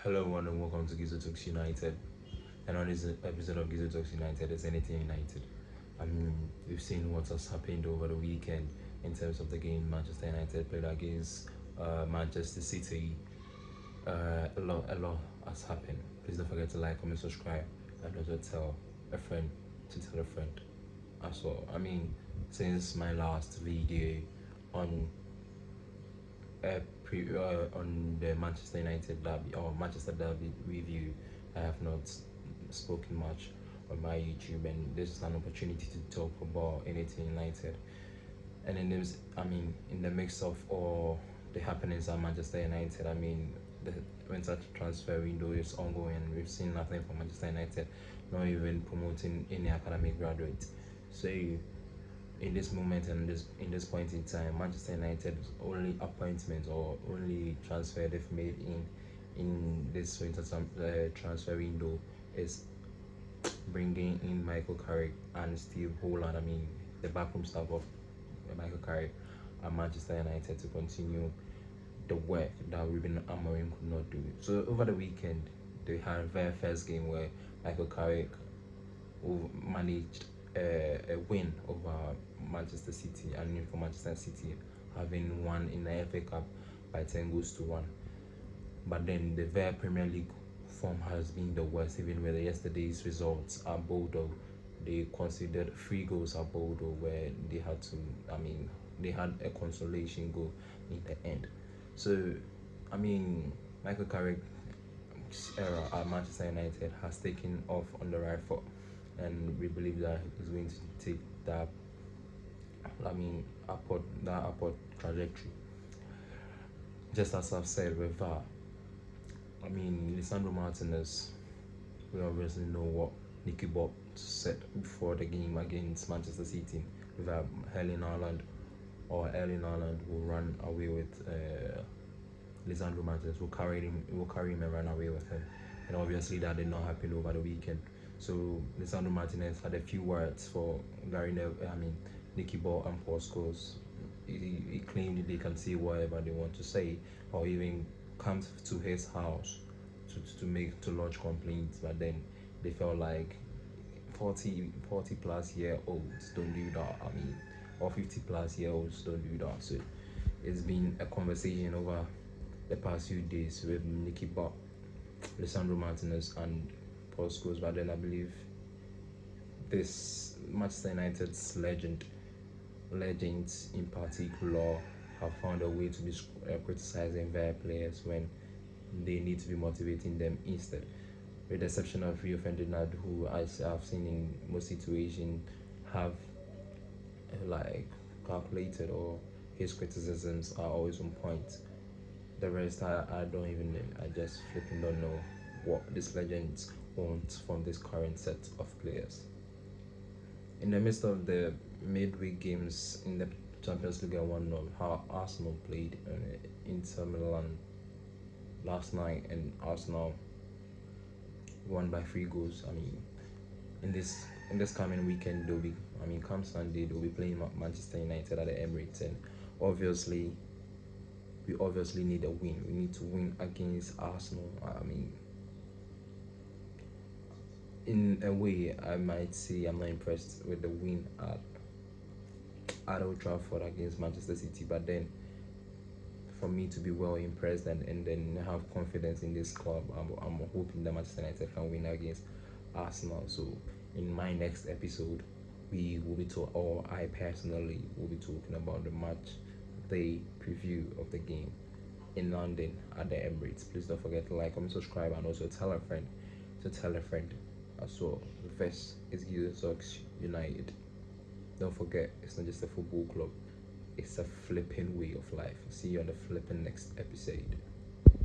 Hello, and welcome to Gizo Talks United. And on this episode of Gizo Talks United, it's anything United. We've seen what has happened over the weekend in terms of the game Manchester United played against Manchester City. A lot has happened. Please don't forget to like, comment, subscribe, and also tell a friend to tell a friend as well. Since my last video on on the Manchester United derby or Manchester derby review, I have not spoken much on my YouTube, and this is an opportunity to talk about anything United. And in this, in the mix of all the happenings at Manchester United, the winter transfer window is ongoing. We've seen nothing from Manchester United, not even promoting any academic graduate. So in this moment and in this point in time, Manchester United's only appointment or only transfer they've made in this winter transfer window is bringing in Michael Carrick and Steve Holland. The backroom staff of Michael Carrick at Manchester United to continue the work that Ruben Amorim could not do. So over the weekend, they had a very first game where Michael Carrick managed a win over Manchester City, and for Manchester City having won in the FA Cup by 10 goals to 1. But then the very Premier League form has been the worst, even with yesterday's results at Bordeaux. They considered 3 goals at Bordeaux where they had a consolation goal in the end. So, Michael Carrick's era at Manchester United has taken off on the right foot, and we believe that he's going to take that upward trajectory. Just as I've said with Lisandro Martinez, we obviously know what Nicky Bob said before the game against Manchester City with Erling Haaland will run away with Lisandro Martinez, will carry him and run away with him. And obviously that did not happen over the weekend. So Lisandro Martinez had a few words for Nicky Ball and Paul Scholes. He claimed they can say whatever they want to say, or even come to his house to lodge complaints. But then they felt like 40 plus year olds don't do that. Or 50 plus year olds don't do that. So it's been a conversation over the past few days with Nicky Ball, Lisandro Martinez, and Paul Scholes. But then I believe this Manchester United's legends in particular have found a way to be criticizing their players when they need to be motivating them instead. With the exception of Rio Ferdinand, who I've seen in most situations have calculated, or his criticisms are always on point. The rest I don't even know. I just flipping don't know what these legends want from this current set of players. In the midst of the midweek games in the Champions League, I wonder how Arsenal played Inter Milan last night, and Arsenal won by 3 goals. In this coming weekend, come Sunday, they'll be playing Manchester United at the Emirates, and obviously we need a win. We need to win against Arsenal. In a way, I might say I'm not impressed with the win at Old Trafford against Manchester City, but then for me to be well impressed and then have confidence in this club, I'm hoping that Manchester United can win against Arsenal. So in my next episode, we will be or I personally will be talking about the match day preview of the game in London at the Emirates. Please don't forget to like, comment, subscribe, and also tell a friend as well. The first is Gizo Talks United. Don't forget, it's not just a football club, it's a flipping way of life. See you on the flipping next episode.